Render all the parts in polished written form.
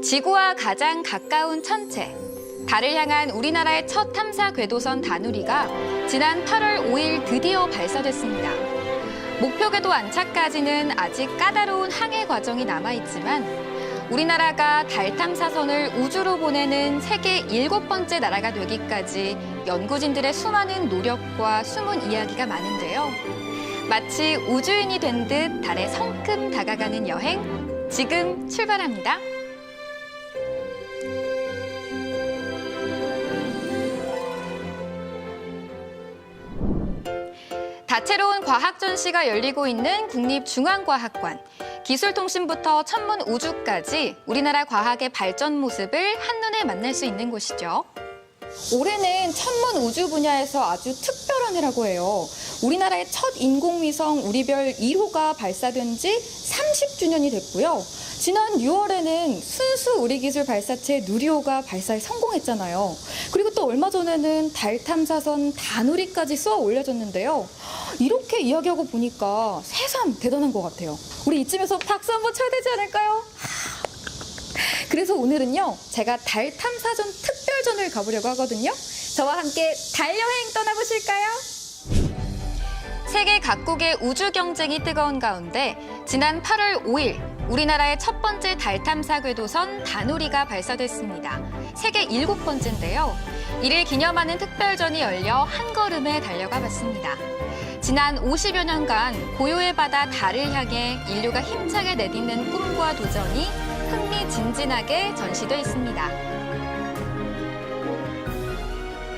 지구와 가장 가까운 천체, 달을 향한 우리나라의 첫 탐사 궤도선 다누리가 지난 8월 5일 드디어 발사됐습니다. 목표 궤도 안착까지는 아직 까다로운 항해 과정이 남아있지만 우리나라가 달 탐사선을 우주로 보내는 세계 7번째 나라가 되기까지 연구진들의 수많은 노력과 숨은 이야기가 많은데요. 마치 우주인이 된 듯 달에 성큼 다가가는 여행, 지금 출발합니다. 다채로운 과학 전시가 열리고 있는 국립중앙과학관. 기술통신부터 천문우주까지 우리나라 과학의 발전 모습을 한눈에 만날 수 있는 곳이죠. 올해는 천문우주 분야에서 아주 특별한 해라고 해요. 우리나라의 첫 인공위성 우리별 1호가 발사된 지 30주년이 됐고요. 지난 6월에는 순수 우리기술 발사체 누리호가 발사에 성공했잖아요. 그리고 또 얼마 전에는 달 탐사선 다누리까지 쏘아 올려졌는데요. 이렇게 이야기하고 보니까 새삼 대단한 것 같아요. 우리 이쯤에서 박수 한번 쳐야 되지 않을까요? 그래서 오늘은요, 제가 달 탐사전 특별전을 가보려고 하거든요. 저와 함께 달 여행 떠나보실까요? 세계 각국의 우주 경쟁이 뜨거운 가운데 지난 8월 5일 우리나라의 첫 번째 달 탐사 궤도선 다누리가 발사됐습니다. 세계 7번째인데요. 이를 기념하는 특별전이 열려 한 걸음에 달려가 봤습니다. 지난 50여 년간 고요의 바다 달을 향해 인류가 힘차게 내딛는 꿈과 도전이 흥미진진하게 전시돼 있습니다.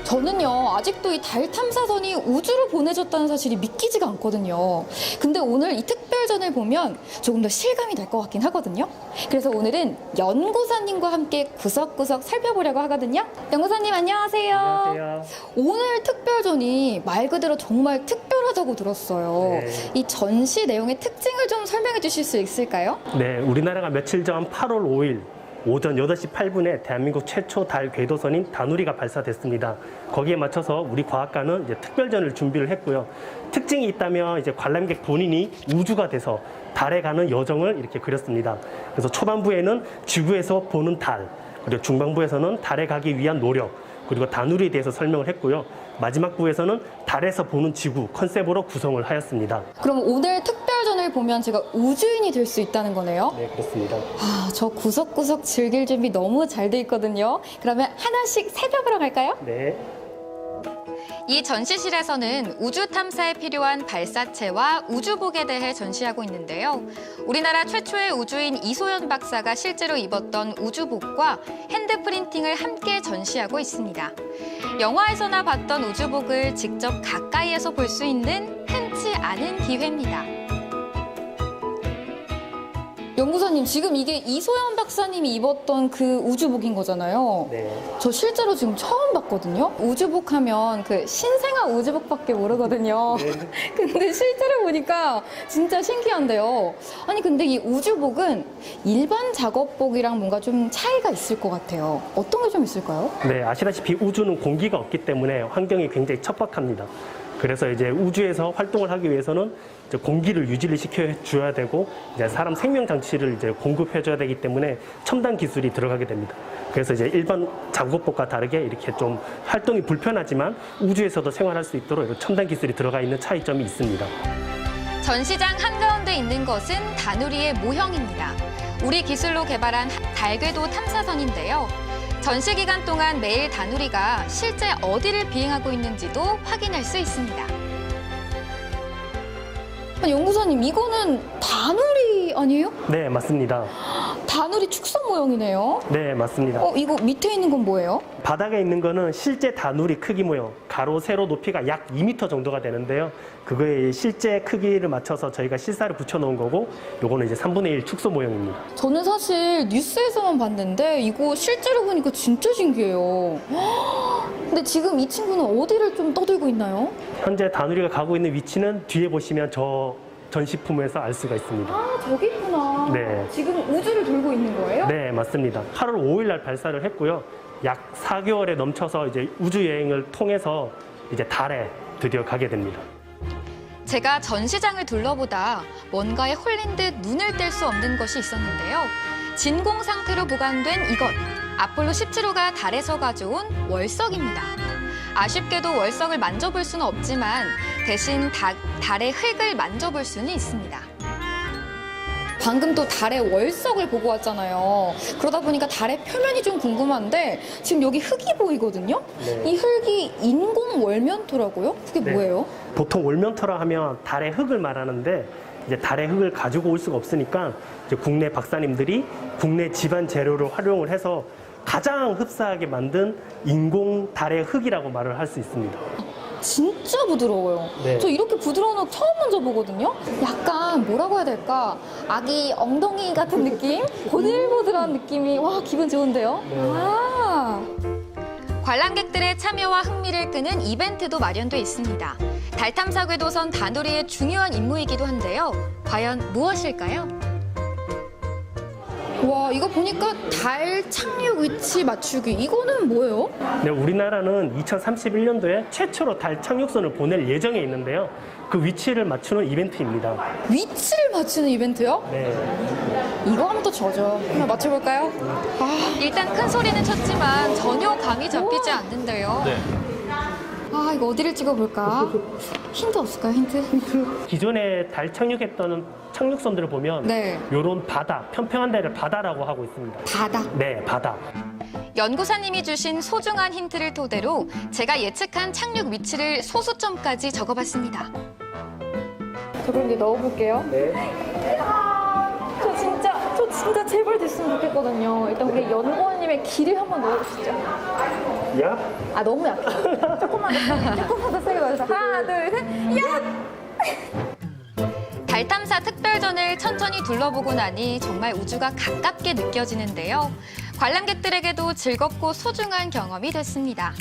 저는요, 아직도 이 달 탐사선이 우주로 보내졌다는 사실이 믿기지가 않거든요. 근데 오늘 이 특별전을 보면 조금 더 실감이 날 것 같긴 하거든요. 그래서 오늘은 연구사님과 함께 구석구석 살펴보려고 하거든요. 연구사님 안녕하세요. 안녕하세요. 오늘 특별전이 말 그대로 정말 특별하다고 들었어요. 네. 이 전시 내용의 특징을 좀 설명해 주실 수 있을까요? 네, 우리나라가 며칠 전 8월 5일 오전 8시 8분에 대한민국 최초 달 궤도선인 다누리가 발사됐습니다. 거기에 맞춰서 우리 과학관은 이제 특별전을 준비를 했고요. 특징이 있다면 이제 관람객 본인이 우주가 돼서 달에 가는 여정을 이렇게 그렸습니다. 그래서 초반부에는 지구에서 보는 달, 그리고 중반부에서는 달에 가기 위한 노력, 그리고 다누리에 대해서 설명을 했고요. 마지막 부에서는 달에서 보는 지구 컨셉으로 구성을 하였습니다. 그럼 오늘 특별전을 보면 제가 우주인이 될 수 있다는 거네요? 네, 그렇습니다. 아, 저 구석구석 즐길 준비 너무 잘 돼 있거든요. 그러면 하나씩 살펴보러 갈까요? 네. 이 전시실에서는 우주 탐사에 필요한 발사체와 우주복에 대해 전시하고 있는데요. 우리나라 최초의 우주인 이소연 박사가 실제로 입었던 우주복과 핸드프린팅을 함께 전시하고 있습니다. 영화에서나 봤던 우주복을 직접 가까이에서 볼 수 있는 흔치 않은 기회입니다. 연구사님, 지금 이게 이소연 박사님이 입었던 그 우주복인 거잖아요. 네. 저 실제로 지금 처음 봤거든요. 우주복 하면 그 신생아 우주복밖에 모르거든요. 네. 근데 실제로 보니까 진짜 신기한데요. 아니, 근데 이 우주복은 일반 작업복이랑 뭔가 좀 차이가 있을 것 같아요. 어떤 게 좀 있을까요? 네, 아시다시피 우주는 공기가 없기 때문에 환경이 굉장히 척박합니다. 그래서 이제 우주에서 활동을 하기 위해서는 이제 공기를 유지를 시켜줘야 되고 이제 사람 생명 장치를 이제 공급해줘야 되기 때문에 첨단 기술이 들어가게 됩니다. 그래서 이제 일반 작업복과 다르게 이렇게 좀 활동이 불편하지만 우주에서도 생활할 수 있도록 이런 첨단 기술이 들어가 있는 차이점이 있습니다. 전시장 한가운데 있는 것은 다누리의 모형입니다. 우리 기술로 개발한 달궤도 탐사선인데요. 전시 기간 동안 매일 다누리가 실제 어디를 비행하고 있는지도 확인할 수 있습니다. 연구사님, 이거는 다누리 아니에요? 네, 맞습니다. 다누리 축성 모형이네요. 네, 맞습니다. 이거 밑에 있는 건 뭐예요? 바닥에 있는 거는 실제 다누리 크기 모형, 가로, 세로 높이가 약 2m 정도가 되는데요. 그거에 실제 크기를 맞춰서 저희가 실사를 붙여놓은 거고, 요거는 이제 3분의 1 축소 모형입니다. 저는 사실 뉴스에서만 봤는데 이거 실제로 보니까 진짜 신기해요. 근데 지금 이 친구는 어디를 좀 떠들고 있나요? 현재 다누리가 가고 있는 위치는 뒤에 보시면 저 전시품에서 알 수가 있습니다. 아, 저기 있구나. 네. 지금 우주를 돌고 있는 거예요? 네, 맞습니다. 8월 5일 날 발사를 했고요. 약 4개월에 넘쳐서 이제 우주 여행을 통해서 이제 달에 드디어 가게 됩니다. 제가 전시장을 둘러보다 뭔가에 홀린 듯 눈을 뗄 수 없는 것이 있었는데요. 진공 상태로 보관된 이것. 아폴로 17호가 달에서 가져온 월석입니다. 아쉽게도 월석을 만져볼 수는 없지만 대신 달의 흙을 만져볼 수는 있습니다. 방금 또 달의 월석을 보고 왔잖아요. 그러다 보니까 달의 표면이 좀 궁금한데 지금 여기 흙이 보이거든요. 네. 이 흙이 인공 월면토라고요? 그게 네. 뭐예요? 보통 월면토라 하면 달의 흙을 말하는데 이제 달의 흙을 가지고 올 수가 없으니까 이제 국내 박사님들이 국내 지반 재료를 활용을 해서 가장 흡사하게 만든 인공 달의 흙이라고 말을 할 수 있습니다. 진짜 부드러워요. 네. 저 이렇게 부드러운 흙 처음 만져보거든요. 약간 뭐라고 해야 될까? 아기 엉덩이 같은 느낌? 보들보들한 느낌이 와 기분 좋은데요? 네. 아. 관람객들의 참여와 흥미를 끄는 이벤트도 마련돼 있습니다. 달 탐사 궤도선 다누리의 중요한 임무이기도 한데요. 과연 무엇일까요? 와, 이거 보니까 달 착륙 위치 맞추기. 이거는 뭐예요? 네, 우리나라는 2031년도에 최초로 달 착륙선을 보낼 예정에 있는데요. 그 위치를 맞추는 이벤트입니다. 위치를 맞추는 이벤트요? 네. 이거 하면 또 저죠. 한번 맞춰볼까요? 일단 큰 소리는 쳤지만 전혀 감이 잡히지 않는데요. 네. 아, 이거 어디를 찍어볼까? 힌트 없을까요, 힌트? 기존에 달 착륙했던 착륙선들을 보면 네. 이런 바다, 평평한 데를 바다라고 하고 있습니다. 바다. 네, 바다. 연구사님이 주신 소중한 힌트를 토대로 제가 예측한 착륙 위치를 소수점까지 적어봤습니다. 저 그럼 이제 넣어볼게요. 네. 저 진짜 제발 됐으면 좋겠거든요. 일단 우리 연구원님의 길을 한번 넣어보시죠. 야? 아, 너무 약해. 조금만 더 세게 넣어주세요. 하나, 둘, 셋, 야! 달 탐사 특별전을 천천히 둘러보고 나니 정말 우주가 가깝게 느껴지는데요. 관람객들에게도 즐겁고 소중한 경험이 됐습니다.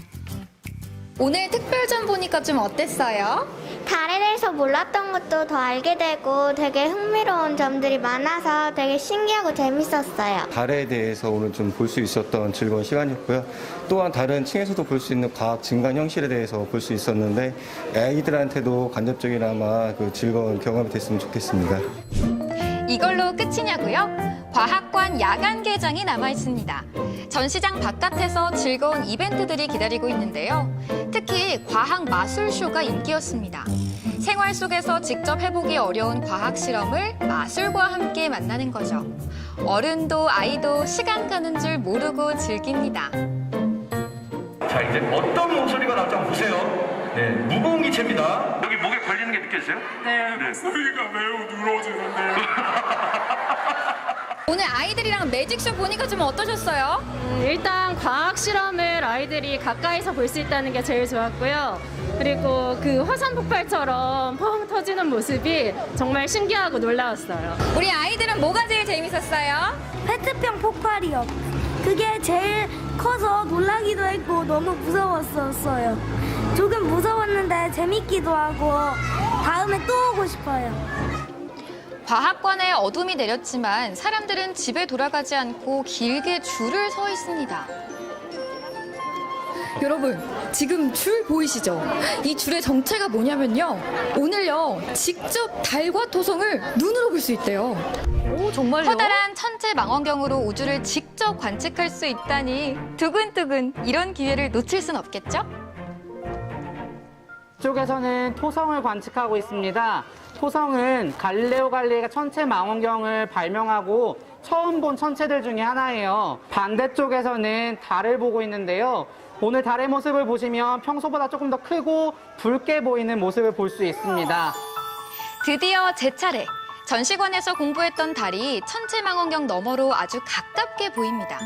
오늘 특별전 보니까 좀 어땠어요? 달에 대해서 몰랐던 것도 더 알게 되고 되게 흥미로운 점들이 많아서 되게 신기하고 재밌었어요. 달에 대해서 오늘 좀 볼 수 있었던 즐거운 시간이었고요. 또한 다른 층에서도 볼 수 있는 과학 증간 형식에 대해서 볼 수 있었는데 아이들한테도 간접적이나마 그 즐거운 경험이 됐으면 좋겠습니다. 이걸로 끝이냐고요? 과학관 야간 개장이 남아 있습니다. 전시장 바깥에서 즐거운 이벤트들이 기다리고 있는데요. 특히 과학 마술쇼가 인기였습니다. 생활 속에서 직접 해보기 어려운 과학 실험을 마술과 함께 만나는 거죠. 어른도 아이도 시간 가는 줄 모르고 즐깁니다. 자, 이제 어떤 목소리가 나올지 한번 보세요. 네, 무거운 기체입니다. 여기 목에 걸리는 게 느껴지세요? 네. 소리가 매우 늘어지는데 오늘 아이들이랑 매직쇼 보니까 좀 어떠셨어요? 일단 과학 실험을 아이들이 가까이서 볼 수 있다는 게 제일 좋았고요. 그리고 그 화산 폭발처럼 펑 터지는 모습이 정말 신기하고 놀라웠어요. 우리 아이들은 뭐가 제일 재밌었어요? 페트병 폭발이요. 그게 제일 커서 놀라기도 했고 너무 무서웠었어요. 조금 무서웠는데 재밌기도 하고 다음에 또 오고 싶어요. 과학관에 어둠이 내렸지만 사람들은 집에 돌아가지 않고 길게 줄을 서 있습니다. 여러분, 지금 줄 보이시죠? 이 줄의 정체가 뭐냐면요. 오늘요, 직접 달과 토성을 눈으로 볼 수 있대요. 오, 정말요? 커다란 천체 망원경으로 우주를 직접 관측할 수 있다니 두근두근 이런 기회를 놓칠 순 없겠죠? 이쪽에서는 토성을 관측하고 있습니다. 토성은 갈릴레오 갈릴레이가 천체 망원경을 발명하고 처음 본 천체들 중에 하나예요. 반대쪽에서는 달을 보고 있는데요. 오늘 달의 모습을 보시면 평소보다 조금 더 크고 붉게 보이는 모습을 볼 수 있습니다. 드디어 제 차례. 전시관에서 공부했던 달이 천체망원경 너머로 아주 가깝게 보입니다.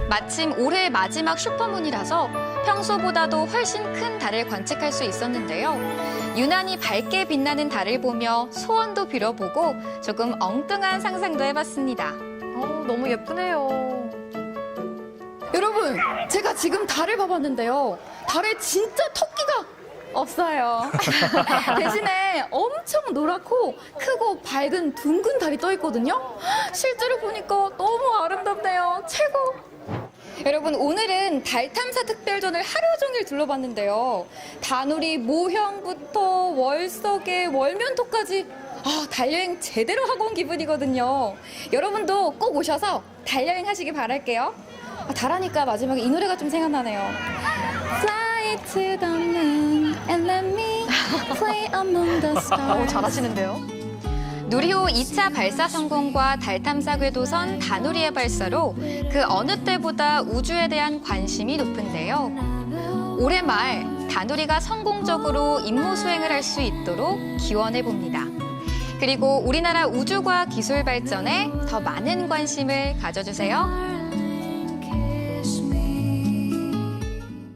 마침 올해 마지막 슈퍼문이라서 평소보다도 훨씬 큰 달을 관측할 수 있었는데요. 유난히 밝게 빛나는 달을 보며 소원도 빌어보고 조금 엉뚱한 상상도 해봤습니다. 너무 예쁘네요. 여러분, 제가 지금 달을 봐봤는데요. 달에 진짜 토끼가 없어요. 대신에 엄청 노랗고 크고 밝은 둥근 달이 떠 있거든요. 실제로 보니까 너무 아름답네요. 최고. 여러분, 오늘은 달 탐사 특별전을 하루 종일 둘러봤는데요. 다누리 모형부터 월석에 월면토까지 달여행 제대로 하고 온 기분이거든요. 여러분도 꼭 오셔서 달여행 하시기 바랄게요. 달하니까 마지막에 이 노래가 좀 생각나네요. Fly to the moon and let me play among the stars. 잘하시는데요. 누리호 2차 발사 성공과 달 탐사 궤도선 다누리의 발사로 그 어느 때보다 우주에 대한 관심이 높은데요. 올해 말 다누리가 성공적으로 임무 수행을 할 수 있도록 기원해 봅니다. 그리고 우리나라 우주과학 기술 발전에 더 많은 관심을 가져주세요.